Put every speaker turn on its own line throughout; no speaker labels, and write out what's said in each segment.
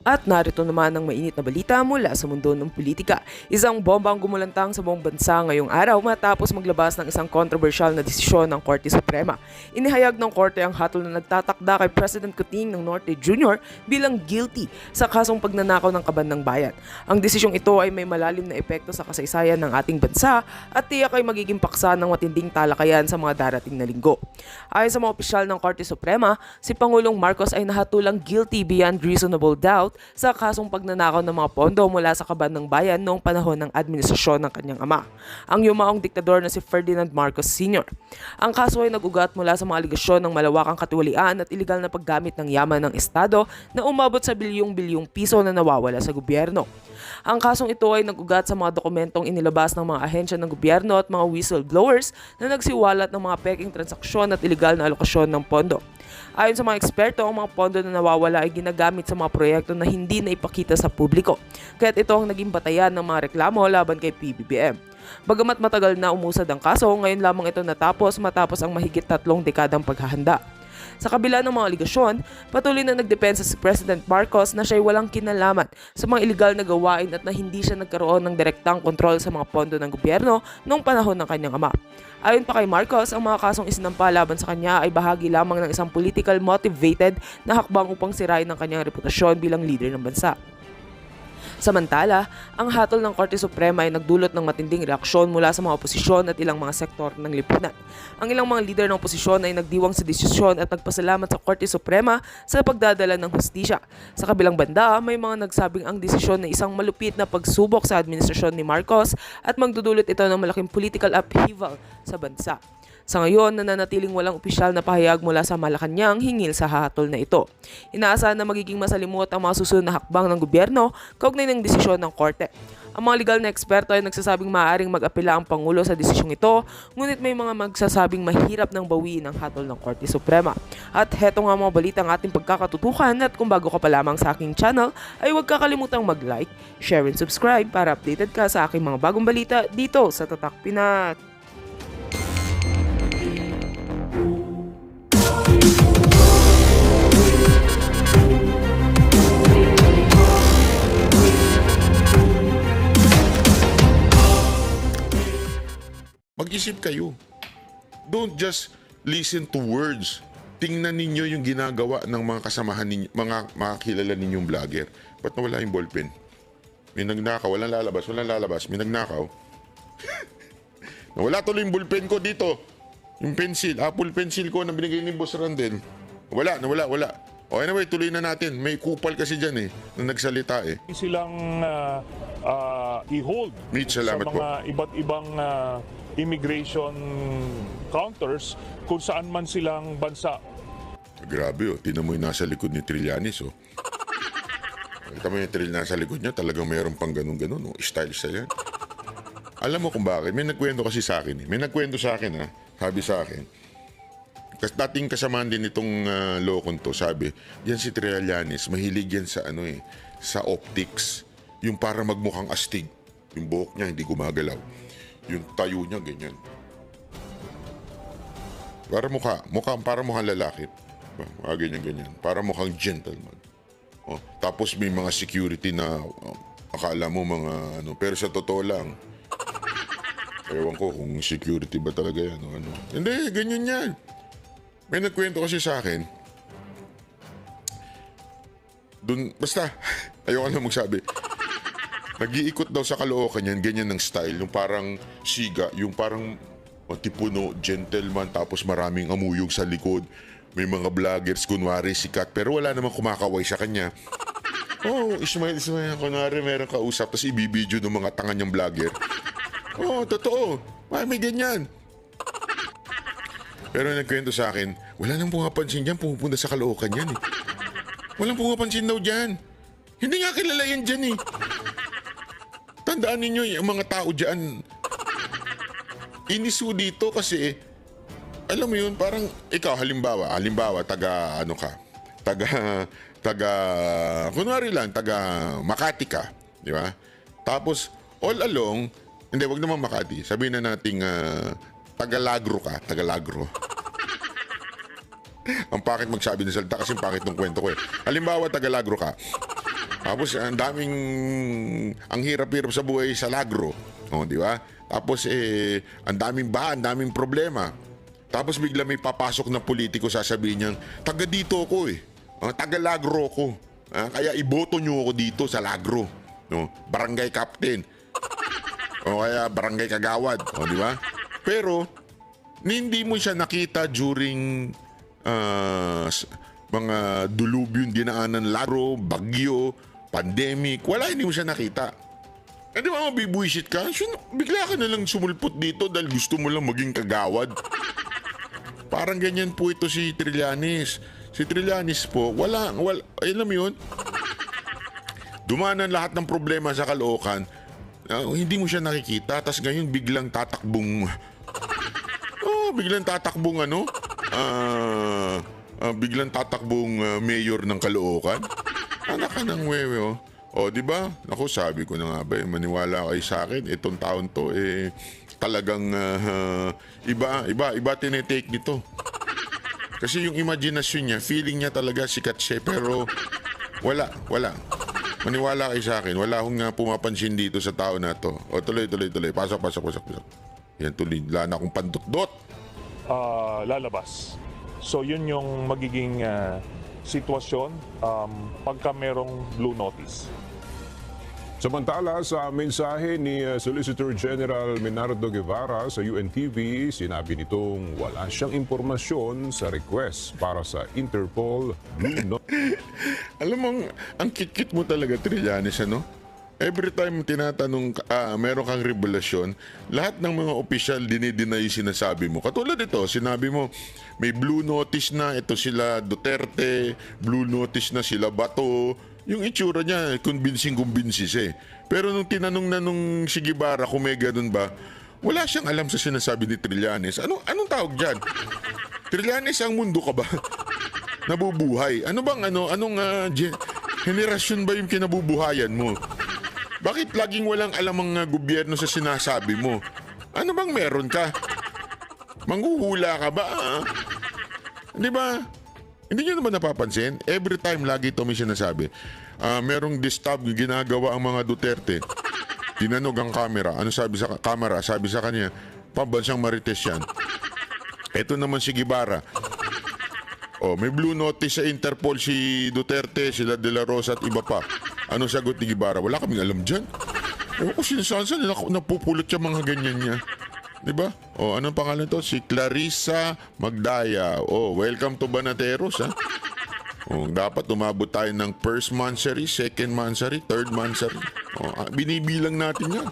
At narito naman ang mainit na balita mula sa mundo ng politika. Isang bomba ang gumulantang sa buong bansa ngayong araw matapos maglabas ng isang kontrobersyal na desisyon ng Korte Suprema. Inihayag ng Korte ang hatol na nagtatakda kay President Kuting ng Norte Jr. bilang guilty sa kasong pagnanakaw ng kaban ng bayan. Ang desisyong ito ay may malalim na epekto sa kasaysayan ng ating bansa at tiyak ay magiging paksa ng matinding talakayan sa mga darating na linggo. Ayon sa mga opisyal ng Korte Suprema, si Pangulong Marcos ay nahatulang guilty beyond reasonable doubt sa kasong pagnanakaw ng mga pondo mula sa kaban ng bayan noong panahon ng administrasyon ng kanyang ama, ang yumaong diktador na si Ferdinand Marcos Sr. Ang kaso ay nag-ugat mula sa mga aligasyon ng malawakang katiwalian at iligal na paggamit ng yaman ng Estado na umabot sa bilyong-bilyong piso na nawawala sa gobyerno. Ang kasong ito ay nag-ugat sa mga dokumentong inilabas ng mga ahensya ng gobyerno at mga whistleblowers na nagsiwalat ng mga peking transaksyon at iligal na alokasyon ng pondo. Ayon sa mga eksperto, ang mga pondo na nawawala ay ginagamit sa mga proyekto na hindi na ipakita sa publiko, kaya't ito ang naging batayan ng mga reklamo laban kay PBBM. Bagamat matagal na umusad ang kaso, ngayon lamang ito matapos ang mahigit 3 dekadang paghahanda. Sa kabila ng mga aligasyon, patuloy na nagdepensa si President Marcos na siya'y walang kinalaman sa mga iligal na gawain at na hindi siya nagkaroon ng direktang kontrol sa mga pondo ng gobyerno noong panahon ng kanyang ama. Ayon pa kay Marcos, ang mga kasong isinampa laban sa kanya ay bahagi lamang ng isang political motivated na hakbang upang sirain ang kanyang reputasyon bilang leader ng bansa. Samantala, ang hatol ng Korte Suprema ay nagdulot ng matinding reaksyon mula sa mga oposisyon at ilang mga sektor ng lipunan. Ang ilang mga lider ng oposisyon ay nagdiwang sa desisyon at nagpasalamat sa Korte Suprema sa pagdadala ng hustisya. Sa kabilang banda, may mga nagsabing ang desisyon ay isang malupit na pagsubok sa administrasyon ni Marcos at magdudulot ito ng malaking political upheaval sa bansa. Sa ngayon, nananatiling walang opisyal na pahayag mula sa Malacanang hinggil sa hatol na ito. Inaasahan na magiging masalimot ang mga susunod na hakbang ng gobyerno kaugnay ng desisyon ng korte. Ang mga legal na eksperto ay nagsasabing maaaring mag-apela ang Pangulo sa desisyong ito, ngunit may mga magsasabing mahirap nang bawiin ang hatol ng Korte Suprema. At heto nga mga balitang ating pagkakatutukan at kung bago ka pa lamang sa aking channel, ay huwag kakalimutang mag-like, share and subscribe para updated ka sa aking mga bagong balita dito sa Tatak Pinas.
Mag-isip kayo. Don't just listen to words. Tingnan ninyo yung ginagawa ng mga kasamahan ninyo, mga kilala ninyong vlogger. Ba't nawala yung ballpen? May nagnakaw, walang lalabas, may nagnakaw. Nawala tuloy yung ballpen ko dito. Yung pencil, Apple pencil ko na binigay ni Boss Randel. Wala. O anyway, tuloy na natin. May kupal kasi dyan na nagsalita
Silang i-hold
Mitch,
sa
salamat
mga iba't ibang immigration counters kung saan man silang bansa.
Grabe tinan mo yung nasa likod ni Trillanes Kita mo yung Trill nasa likod niya, talagang mayroon pang ganun-ganun. Style yan. Alam mo kung bakit? May nagkwento kasi sa akin. May nagkwento sa akin sabi sa akin. Kasi dating kasamaan din itong lokon to, sabi, yan si Trillanes, mahilig yan sa sa optics. Yung para magmukhang astig. Yung buhok niya hindi gumagalaw. Yung tayo niya ganyan. Para mukhang lalaki. Ganyan. Para mukhang gentleman. Tapos may mga security na akala mo mga pero sa totoo lang. Ewan ko kung security ba talaga yan o ano. Hindi, ganyan yan. May nagkwento kasi sa akin. Basta, ayoko na magsabi. Nag-iikot daw sa Caloocan yan, ganyan ng style. Yung parang siga, yung parang tipuno, gentleman, tapos maraming amuyog sa likod. May mga vloggers, kunwari sikat, pero wala namang kumakaway sa kanya. Ismail, kunwari meron kausap, tapos ibibidyo ng mga tanga niyang vlogger. Totoo. May ganyan. Pero nagkwento sa akin, wala nang pumapansin dyan, pumupunta sa Caloocan yan Walang pumapansin daw dyan. Hindi nga kilala yan dyan Tandaan ninyo, yung mga tao dyan, inisu dito kasi, alam mo yun, parang ikaw, halimbawa, kunwari lang, taga Makati ka, di ba? Tapos, all along, hindi, wag naman Makati, sabihin na nating Tagalagro ka, Tagalagro. Ang pakit magsabi ng salita kasi ang pakit ng kwento ko Halimbawa, Tagalagro ka. Tapos ang hirap-hirap sa buhay sa Lagro. O, di ba? Tapos ang daming baha, ang daming problema. Tapos bigla may papasok na politiko, sasabihin niyang, taga dito ako eh. Taga Lagro ko. Kaya iboto niyo ako dito sa Lagro. No? Barangay Captain. O kaya barangay Kagawad. O, di ba? Pero, hindi mo siya nakita during mga dulubyo dinaanan, Lagro, bagyo, pandemic. Wala, hindi mo siya nakita. Di ba mabibuisit ka? Bigla ka na lang sumulpot dito dahil gusto mo lang maging kagawad. Parang ganyan po ito si Trillanes. Si Trillanes po, alam mo yun? Dumanan lahat ng problema sa Caloocan. Hindi mo siya nakikita. Tapos ngayon biglang tatakbong... biglang tatakbong mayor ng Caloocan. Anak ka ng wewe, oh. O, di ba? Ako, sabi ko na nga ba, maniwala kayo sa akin, itong taon to, talagang iba tinitake nito. Kasi yung imaginasyon niya, feeling niya talaga sikat siya, pero wala. Maniwala kayo sa akin, wala akong pumapansin dito sa tao na to. O, tuloy. Pasok. Yan, tuloy. Wala na akong pandot-dot.
Lalabas. So yun yung magiging sitwasyon pagka merong blue notice.
Samantala, sa mensahe ni Solicitor General Menardo Guevara sa UNTV, sinabi nitong wala siyang impormasyon sa request para sa Interpol Blue Notice.
Alam mo, ang kit-kit mo talaga, Trillanes, ano? Every time tinatanong meron kang revelasyon, lahat ng mga opisyal dinideny yung sinasabi mo. Katulad ito, sinabi mo, may blue notice na, ito sila Duterte, blue notice na sila Bato. Yung itsura niya, convincing eh. Pero nung tinanong na nung si Guevara kung may ganun ba, wala siyang alam sa sinasabi ni Trillanes. Anong tawag dyan? Trillanes, ang mundo ka ba? Nabubuhay. Anong henerasyon ba yung kinabubuhayan mo? Bakit laging walang alam ang gobyerno sa sinasabi mo? Ano bang meron ka? Manghuhula ka ba? Di ba? Hindi nyo naman napapansin? Every time lagi ito may sinasabi. Merong disturb ginagawa ang mga Duterte. Tinanog ang camera. Ano sabi sa camera? Sabi sa kanya, pambansang Marites yan. Ito naman si Guevara. May blue notice sa Interpol si Duterte, sila De La Rosa at iba pa. Ano sagot ni Guevara? Wala kaming alam dyan. Ewan ko saan napupulot yung mga ganyan niya. Diba? Anong pangalan to? Si Clarissa Magdaya. Welcome to Banateros, ha? Dapat umabot tayo ng first mansary, second mansary, third mansary. Binibilang natin yan.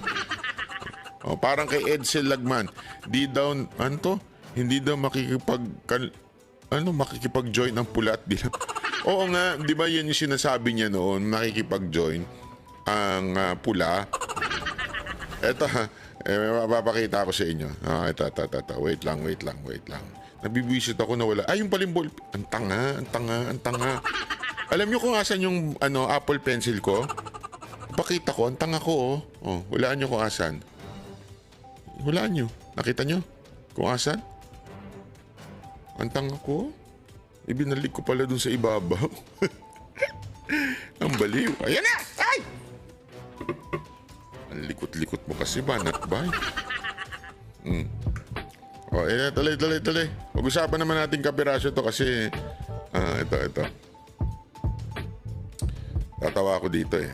Parang kay Edsel Lagman. Hindi daw makikipag-join ang pula at dilaw. Oo nga, di ba yun yung sinasabi niya noon, makikipag-join ang pula. Eto mapapakita ko sa inyo. Ito. Wait lang. Nabibwisit ako na wala. Yung palimbol. Ang tanga. Alam niyo kung asan yung Apple Pencil ko? Pakita ko, ang tanga ko, hulaan niyo kung asan. Hulaan niyo. Nakita niyo? Kung asan? Ang tanga ko? Ibinalik ko pala dun sa ibabaw. Ang baliw. Ayan na! Ay! Ang likot-likot mo kasi ba? Nakbay. Tuloy. Pag-usapan naman natin kapirasyo to kasi ito. Tatawa ako dito eh.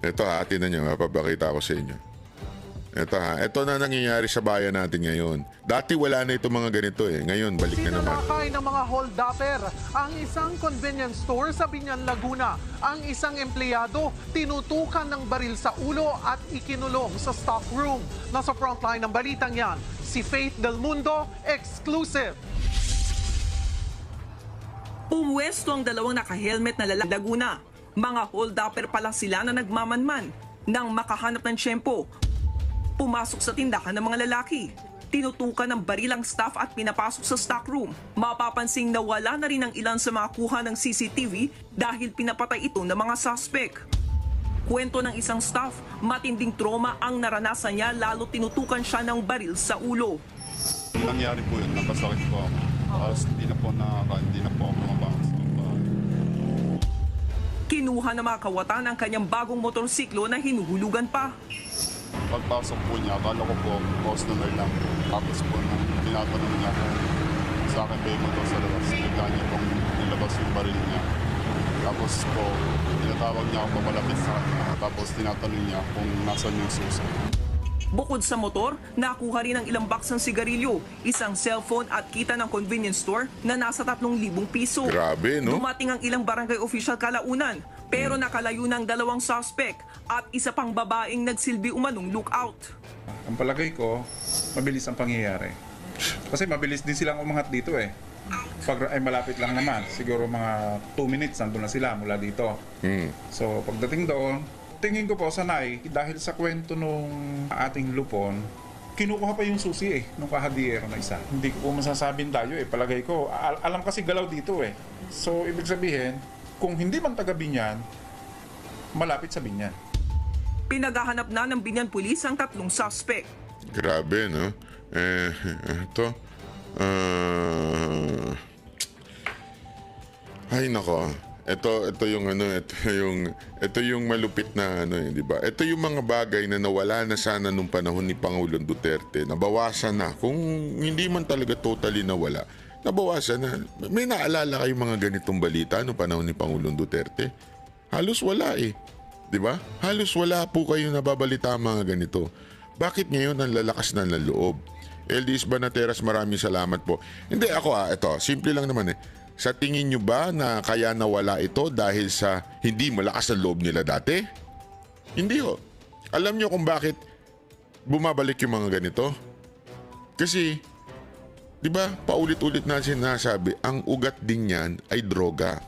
Ito atin na niyo. Mapapakita ko sa inyo. Ito na nangyayari sa bayan natin ngayon. Dati wala na itong mga ganito eh. Ngayon, balik na naman.
Sinalakay ng mga hold-upper ang isang convenience store sa Biñan, Laguna. Ang isang empleyado tinutukan ng baril sa ulo at ikinulong sa stock room. Nasa frontline ng balitang yan, si Faith Del Mundo, exclusive.
Pumwesto ang dalawang naka-helmet na lalaki Laguna. Mga hold-upper pala sila na nagmamanman. Nang makahanap ng tiyempo, pumasok sa tindahan ng mga lalaki. Tinutukan ng baril ang staff at pinapasok sa stock room. Mapapansing nawala na rin ang ilan sa mga kuha ng CCTV dahil pinapatay ito ng mga suspect. Kwento ng isang staff, matinding trauma ang naranasan niya lalo tinutukan siya ng baril sa ulo.
Nangyari po yun, napasakit po ako. Tapos hindi na po ako mabasa.
Kinuha ng mga kawatan ang kanyang bagong motorsiklo na hinuhulugan pa.
Pagpasok po niya, akala ko po customer lang. Tapos po nung tinatanong niya kung sa akin ba yung motor sa labas, bigla niya pong nilabas yung baril niya. Tapos po, tinatawag niya ako papalapit sa kanya. Tapos tinatanong niya kung nasan yung susi.
Bukod sa motor, nakuha rin ang ilang box ng sigarilyo, isang cellphone at kita ng convenience store na nasa 3,000 piso.
Grabe, no?
Dumating ang ilang barangay official kalaunan, pero nakalayo ng 2 suspect at isa pang babaeng nagsilbi umanong lookout.
Ang palagay ko, mabilis ang pangyayari. Kasi mabilis din silang umangat dito eh. Pag ay malapit lang naman, siguro mga 2 minutes nandun na sila mula dito. So pagdating doon, tingin ko po sanay dahil sa kwento nung ating lupon, kinukuha pa yung susi nung kahadiyero na isa. Hindi ko po masasabing tayo palagay ko. Alam kasi galaw dito eh. So ibig sabihin, kung hindi man taga Binyan, malapit sa Binyan.
Pinaghahanap na ng Binyan Police ang 3 suspect.
Grabe, no? Ito. Ay, nako. Ito yung ito yung malupit na di ba? Ito yung mga bagay na nawala na sana nung panahon ni Pangulong Duterte. Nabawasan na. Kung hindi man talaga totally nawala, nabawasan na. May naalala kayong mga ganitong balita nung panahon ni Pangulong Duterte? Halos wala eh. Di ba? Halos wala po kayo nababalita mga ganito. Bakit ngayon ang lalakas na ng loob? LDS Banateras, maraming salamat po. Hindi ako ito, simple lang naman eh. Sa tingin nyo ba na kaya nawala ito dahil sa hindi malakas ang loob nila dati? Hindi ho. Alam nyo kung bakit bumabalik yung mga ganito? Kasi, di ba, paulit-ulit na sinasabi, ang ugat din yan ay droga.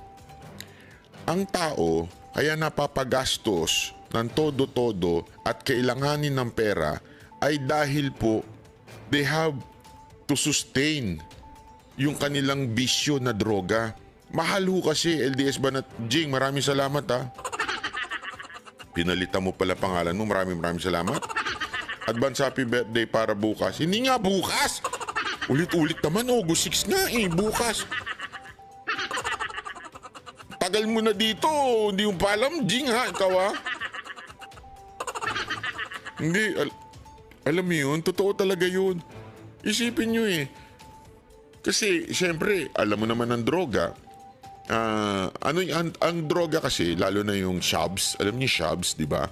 Ang tao, kaya napapagastos ng todo-todo at kailanganin ng pera ay dahil po they have to sustain yung kanilang bisyo na droga. Mahal ho kasi, LDS Banat. Jing, maraming salamat ha. Pinalitan mo pala pangalan mo, maraming salamat. Advance happy birthday para bukas. Hindi nga bukas! Ulit-ulit naman, August 6 nga bukas. Tagal mo na dito, hindi mo pa alam, Jing ha, ikaw ha. Hindi, alam mo yun, totoo talaga yun. Isipin nyo Kasi, siyempre, alam mo naman ang droga. Ang droga kasi, lalo na yung shabs, alam niyo shabs, di ba?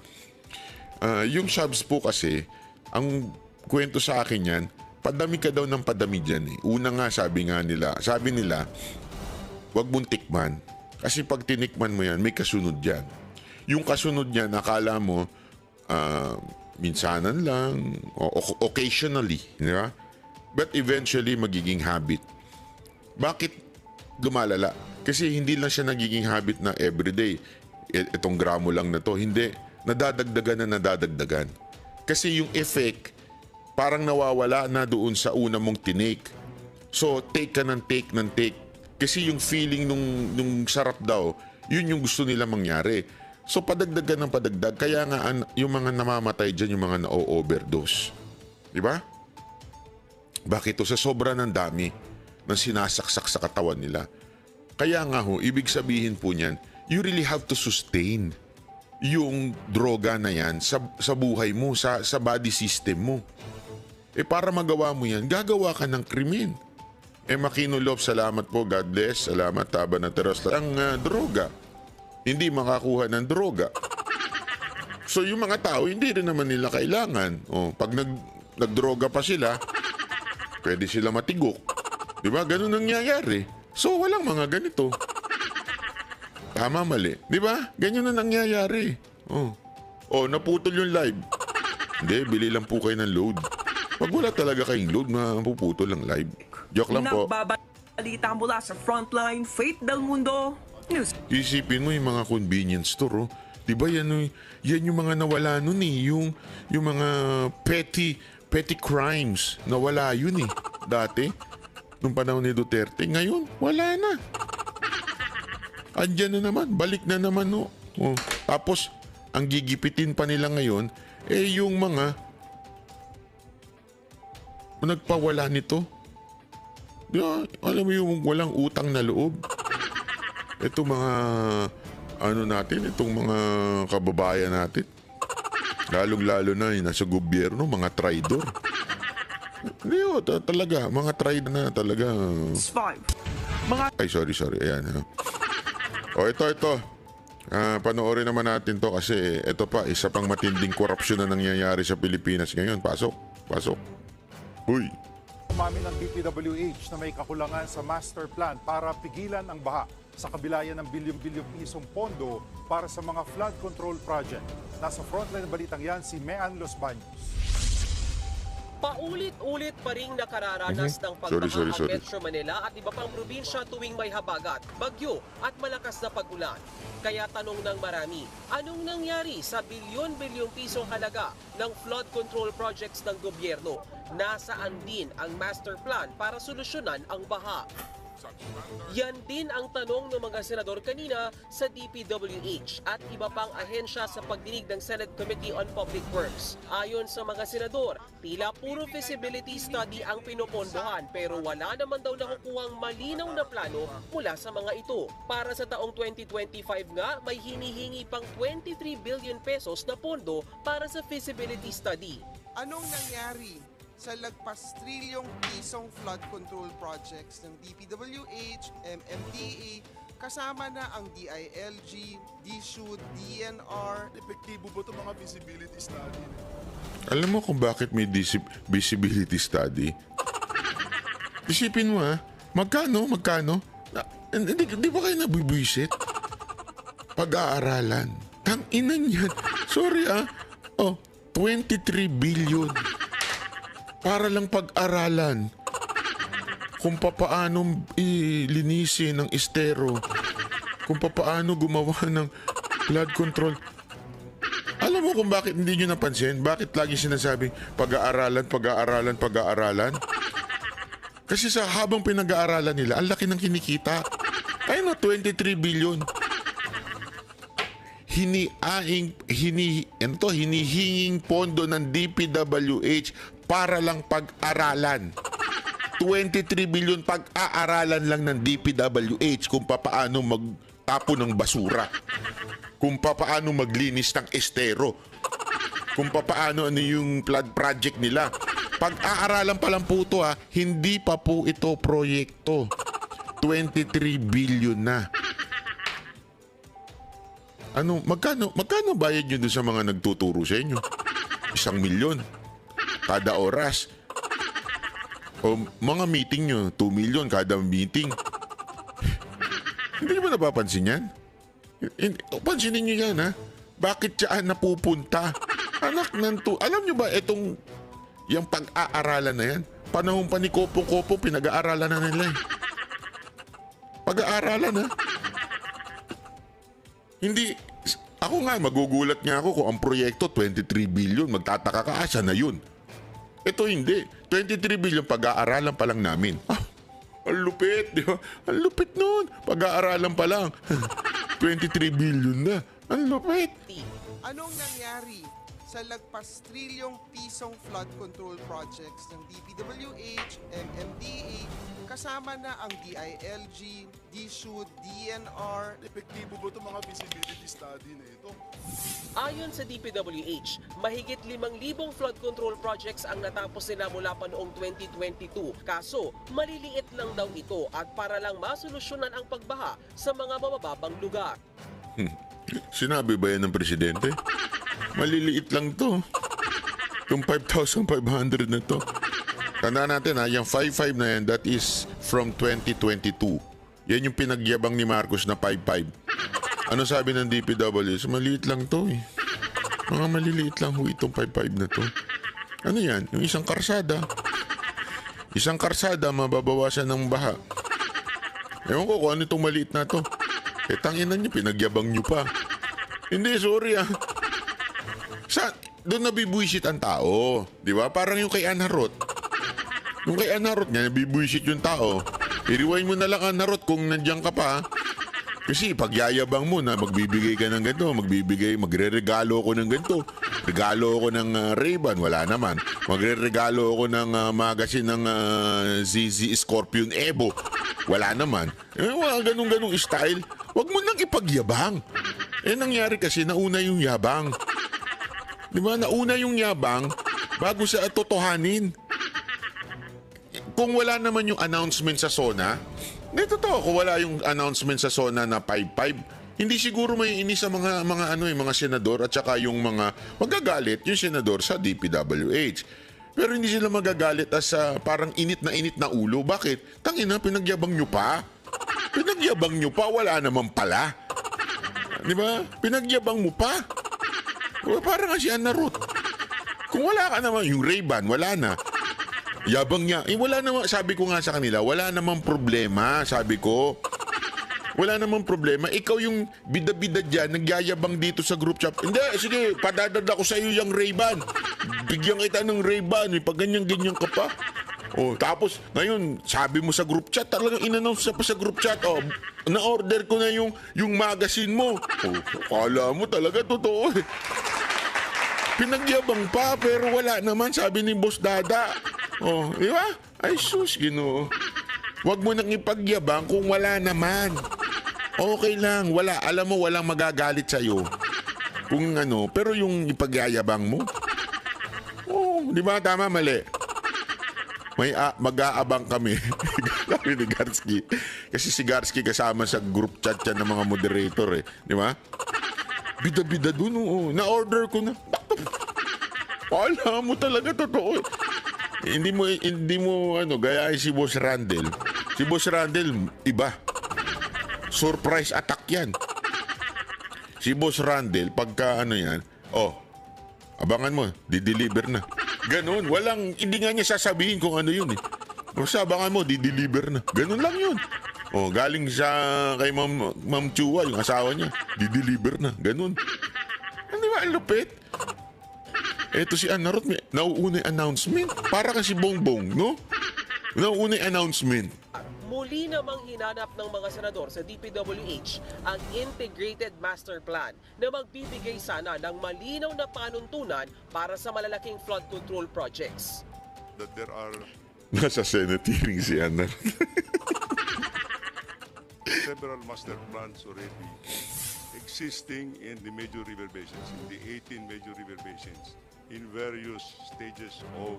Yung shabs po kasi, ang kwento sa akin yan, padami ka daw ng padami dyan Una nga, sabi nila, wag mong tikman. Kasi pag tinikman mo yan, may kasunod yan. Yung kasunod niyan, akala mo, minsanan lang, occasionally, di ba? But eventually, magiging habit. Bakit lumalala? Kasi hindi lang siya nagiging habit na everyday. Itong gramo lang na to. Hindi. Nadadagdagan. Kasi yung effect, parang nawawala na doon sa una mong tinake. So, take ka ng take. Kasi yung feeling nung sarap daw, yun yung gusto nila mangyari. So, padagdagan ng padagdag. Kaya nga, yung mga namamatay dyan, yung mga na-overdose. Diba? Bakit to? Sa sobra ng dami ng sinasaksak sa katawan nila. Kaya nga ibig sabihin po niyan, you really have to sustain yung droga na yan sa buhay mo, sa body system mo. Para magawa mo yan, gagawa ka ng krimen. Makinulop, salamat po, God bless, salamat, taba na teros. Ang droga, hindi makakuha ng droga. So yung mga tao, hindi rin naman nila kailangan. Pag nagdroga pa sila, pwede sila matigok. Diba? Ganun nangyayari. So, walang mga ganito. Tama, mali. Diba? Ganyan na nangyayari. Naputol yung live. Hindi, bili lang po kayo ng load. Pag wala talaga kayong load, mapuputol ang live. Joke lang po.
Nagbabalita mula sa Frontline, Faith Del Mundo News.
Isipin mo yung mga convenience store. Diba yan yung mga nawala nun yung mga petty crimes. Nawala yun dati. Nung panahon ni Duterte. Ngayon, wala na. Andyan na naman. Balik na naman. Tapos, ang gigipitin pa nila ngayon, yung mga nagpawala nito. Alam mo yung walang utang na loob. Ito mga ano natin, itong mga kababayan natin. Lalong-lalo na yung nasa gobyerno, mga traidor. Hindi talaga, mga traidor na talaga.
5.
Ay, sorry. Ayan. Ha. O, ito. Panoorin naman natin to kasi ito pa, isa pang matinding korupsyon na nangyayari sa Pilipinas ngayon. Pasok. Uy.
Umamin ng DPWH na may kakulangan sa master plan para pigilan ang baha sa kabilayan ng bilyong-bilyong pisong pondo para sa mga flood control project. Nasa frontline ng balitang yan si Mean Los Baños.
Paulit-ulit pa ring nakararanas ng pagbaha
Sorry.
ang Metro Manila at iba pang probinsya tuwing may habagat, bagyo at malakas na pag-ulan. Kaya tanong ng marami, anong nangyari sa bilyon-bilyong pisong halaga ng flood control projects ng gobyerno? Nasaan din ang master plan para solusyonan ang baha? Yan din ang tanong ng mga senador kanina sa DPWH at iba pang ahensya sa pagdinig ng Senate Committee on Public Works. Ayon sa mga senador, tila puro feasibility study ang pinopondohan pero wala naman daw nakukuhang malinaw na plano mula sa mga ito. Para sa taong 2025 nga, may hinihingi pang 23 billion pesos na pondo para sa feasibility study.
Anong nangyari sa lagpas trilyong pisong flood control projects ng DPWH, MMDA, kasama na ang DILG, DSUD, DNR?
Epektibo ba itong mga feasibility study?
Alam mo kung bakit may visibility study? Isipin mo magkano? Hindi ba kayo nabibwisit? Pag-aaralan. Tang-ina niyan. Sorry 23 billion. Para lang pag-aralan kung papaano linisin ng estero, kung papaano gumawa ng flood control. Alam mo kung bakit hindi nyo napansin? Bakit lagi sinasabing pag-aaralan? Kasi sa habang pinag-aaralan nila, ang laki ng kinikita. Ayun 23 billion. Hinihinging pondo ng DPWH para lang pag-aralan. 23 billion pag-aaralan lang ng DPWH kung papaano magtapo ng basura, kung papaano maglinis ng estero, kung papaano yung flood project nila. Pag-aaralan pa lang po ito hindi pa po ito proyekto. 23 billion na. Magkano bayad nyo doon sa mga nagtuturo sa inyo? 1 milyon kada oras. O mga meeting nyo, 2 million kada meeting. Hindi nyo ba napapansin yan? Pansinin nyo yan Bakit saan napupunta? Anak alam nyo ba yung pag-aaralan na yan? Panahon pa ni Kopong-Kopong, pinag-aaralan na nila Pag-aaralan Hindi, ako nga, magugulat nga ako kung ang proyekto 23 billion, magtataka ka, asa na yun? Ito hindi, 23 billion pag-aaralan pa lang namin. Ang lupit, di ba? Ang lupit nun, pag-aaralan pa lang. 23 billion na, ang lupit.
Anong nangyari sa lagpas trilyong pisong flood control projects ng DPWH, MMDA, kasama na ang DILG, DSUD, DNR?
Epektibo ba itong mga feasibility study na ito?
Ayon sa DPWH, mahigit 5,000 flood control projects ang natapos nila mula pa noong 2022. Kaso, maliliit lang daw ito at para lang masolusyonan ang pagbaha sa mga mabababang lugar.
Sinabi ba yan ng presidente? Maliliit lang to. Yung 5,500 na to. Tandaan natin yung 5,500 na yan, that is from 2022. Yan yung pinagyabang ni Marcos na 5,500. Ano sabi ng DPWH? Maliit lang to Mga maliliit lang itong 5,500 na to. Ano yan? Yung isang karsada. Isang karsada, mababawasan ng baha. Ewan ko kung ano itong maliit na to. Tanginan nyo, pinagyabang nyo pa. Hindi, sorry doon nabibwisit ang tao. Di ba? Parang yung kay Ana Ruth. Yung kay Ana Ruth nga, nabibwisit yung tao. I-rewind mo na lang Ana Ruth kung nandiyan ka pa. Kasi pagyayabang mo na magbibigay ka ng ganito, magre-regalo ako ng ganito. Regalo ako ng Ray-Ban, wala naman. Magre-regalo ako ng magazine ng ZZ Scorpion Evo. Wala naman. Wala ganung-ganung style. Huwag mo nang ipagyabang. Nangyari kasi, nauna yung yabang. Di ba? Nauna yung yabang bago sa totohanin. Kung wala naman yung announcement sa SONA, totoo, kung wala yung announcement sa SONA na 5-5, hindi siguro may inis sa mga senador at saka yung mga magagalit yung senador sa DPWH. Pero hindi sila magagalit as parang init na ulo. Bakit? Tangina, pinagyabang nyo pa. Pinagyabang nyo pa, wala naman pala. Di ba? Pinagyabang mo pa. Parang nga si Anna Ruth. Kung wala ka naman, yung Ray-Ban, wala na. Yabang niya. Wala naman, sabi ko nga sa kanila, wala namang problema, sabi ko. Wala namang problema. Ikaw yung bida-bida dyan, nagyayabang dito sa group chat. Hindi, sige, padadad ako sa iyo yung Ray-Ban. Bigyan kita ng Ray-Ban, pag ganyan-ganyan ka pa. Tapos, ngayon, sabi mo sa group chat, talagang in-announce pa sa group chat, na-order ko na yung magazine mo. Kala mo talaga, totoo eh. Pinagyabang pa, pero wala naman, sabi ni Boss Dada. Di ba? Ay, sus, Ginoo. Huwag mo nang ipagyabang kung wala naman. Okay lang, wala. Alam mo, walang magagalit sa'yo. Kung ano, pero yung ipagyayabang mo, di ba? Tama, mali. Mag-aabang kami. Sabi ni Garski. Kasi si Garski kasama sa group chat yan ng mga moderator eh. Di ba? Bida-bida dun, na-order ko na. Alam mo talaga, totoo. Hindi mo gayahin si Boss Randel. Si Boss Randel, iba. Surprise attack yan. Si Boss Randel, pagka yan, abangan mo, di-deliver na. Ganon, hindi nga niya sasabihin kung ano yun eh. Basta abangan mo, di-deliver na. Ganon lang yun. Galing kay Ma'am Chua, yung asawa niya, di-deliver na. Ganon. Hindi ba, ang lupit? Eto si Anna Ruth, nauuna yung announcement. Para kasi Bongbong, no? Nauuna yung announcement.
Muli namang hinanap ng mga senador sa DPWH ang Integrated Master Plan na magbibigay sana ng malinaw na panuntunan para sa malalaking flood control projects.
That there are
Nasa Senate hearing si Anna Ruth.
several master plans already existing in the major river basins, in the 18 major river basins, in various stages of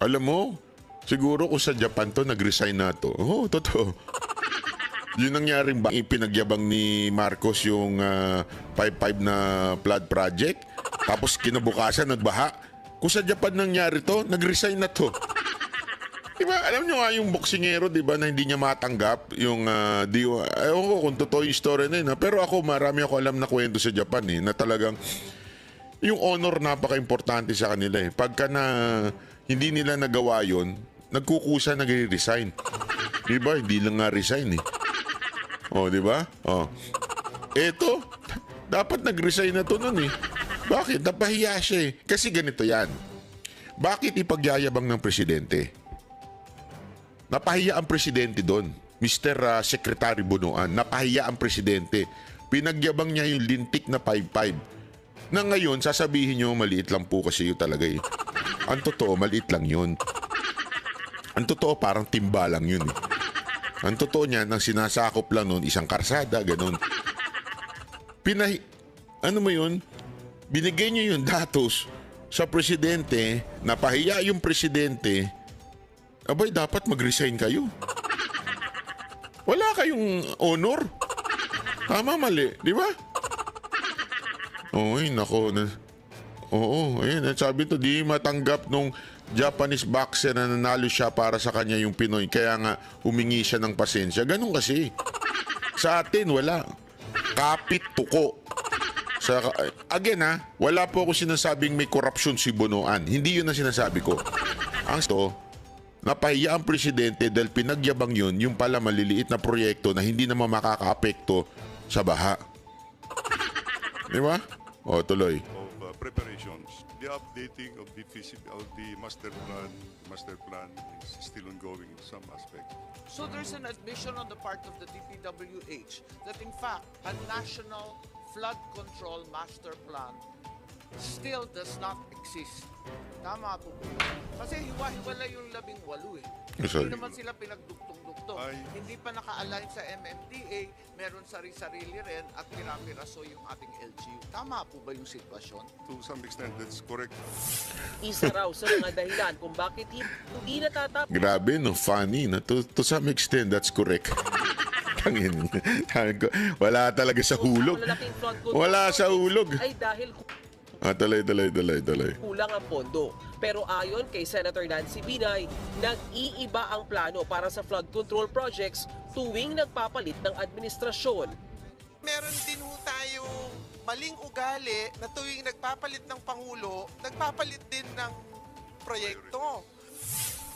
Alam mo, siguro kung sa Japan to, nag-resign na to. Totoo. Yun nangyaring ipinagyabang ni Marcos yung 5-5 na flood project. Tapos kinabukasan, nagbaha. Kung sa Japan nangyari to, nag-resign na to. Diba, alam nyo nga yung boksingero, diba, na hindi niya matanggap yung ewan ko kung totoo yung story na yun. Pero ako, marami ako alam na kwento sa Japan na talagang yung honor napaka-importante sa kanila eh. Pagka hindi nila nagawa yun, nagkukusa, nagre-resign. Diba? Hindi lang nga resign eh. Diba? Eto, dapat nag-resign na to nun eh. Bakit? Napahiya siya eh. Kasi ganito yan. Bakit ipagyayabang ng presidente? Napahiya ang presidente doon. Mr. Secretary Bunuan, napahiya ang presidente. Pinagyabang niya yung lintik na 5-5. Na ngayon, sasabihin nyo, maliit lang po kasi yun talaga eh. Ang totoo, maliit lang yun. Ang totoo, parang timba lang yun eh. Ang totoo niyan, ang sinasakop lang nun, isang karsada, ganun. Ano mo yun? Binigay nyo yung datos sa presidente, napahiya yung presidente, abay, dapat mag-resign kayo. Wala kayong honor. Tama, mali, di ba? Ay, nako. Ayun, sabi to, di matanggap nung Japanese boxer na nanalo siya para sa kanya yung Pinoy. Kaya nga, humingi siya ng pasensya. Ganun kasi. Sa atin, wala. Kapit tuko. Again wala po ako sinasabing may korupsyon si Bunuan. Hindi yun ang sinasabi ko. Ang napahiya ang presidente dahil pinagyabang yun, yung pala maliliit na proyekto na hindi naman makakaapekto sa baha. Di ba? Tuloy.
of preparations. The updating of the master plan is still ongoing in some aspects.
So there's an admission on the part of the DPWH that in fact a national flood control master plan
still does not exist. Tama po po. Kasi hiwa-hiwala yung 18 eh.
Sorry.
Hindi naman sila pinagduktong-duktong. Hindi pa naka-align sa MMDA, meron sari-sarili rin at pirapiraso yung ating LGU. Tama po ba yung sitwasyon?
To some extent, that's correct.
Isa raw sa mga dahilan kung bakit hindi natatapos
Grabe, no? Funny, no? To some extent, that's correct. Tangin. Wala talaga sa hulog.
ang malalaking flood control
Wala sa
projects
hulog.
ay dahil
Talay.
kulang ang pondo. Pero ayon kay Senator Nancy Binay, nag-iiba ang plano para sa flood control projects tuwing nagpapalit ng administrasyon.
Meron din ho tayong maling ugali na tuwing nagpapalit ng Pangulo, nagpapalit din ng proyekto.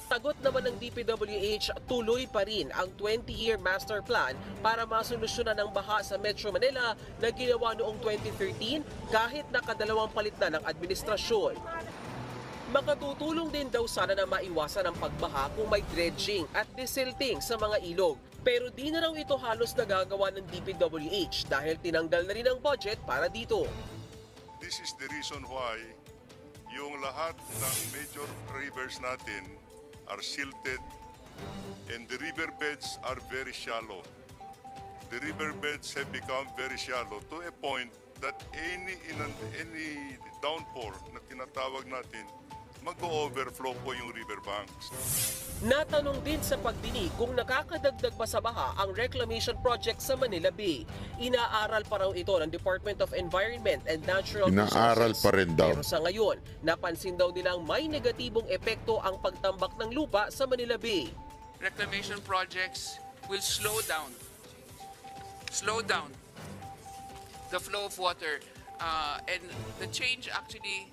Sagot naman ng DPWH, tuloy pa rin ang 20-year master plan para masolusyonan ang baha sa Metro Manila na ginawa noong 2013 kahit nakadalawang palit na ng administrasyon. Makatutulong din daw sana na maiwasan ang pagbaha kung may dredging at desilting sa mga ilog. Pero di na raw ito halos nagagawa ng DPWH dahil tinanggal na rin ang budget para dito.
This is the reason why yung lahat ng major rivers natin are silted and the riverbeds are very shallow. The riverbeds have become very shallow to a point that any downpour na tinatawag natin, mag-overflow po yung riverbanks.
Natanong din sa pagdinig kung nakakadagdag ba sa baha ang reclamation project sa Manila Bay. Inaaral pa raw ito ng Department of Environment and Natural
Inaaral
Resources.
pa rin daw.
Pero sa ngayon, napansin daw nilang may negatibong epekto ang pagtambak ng lupa sa Manila Bay.
Reclamation projects will slow down the flow of water and the change actually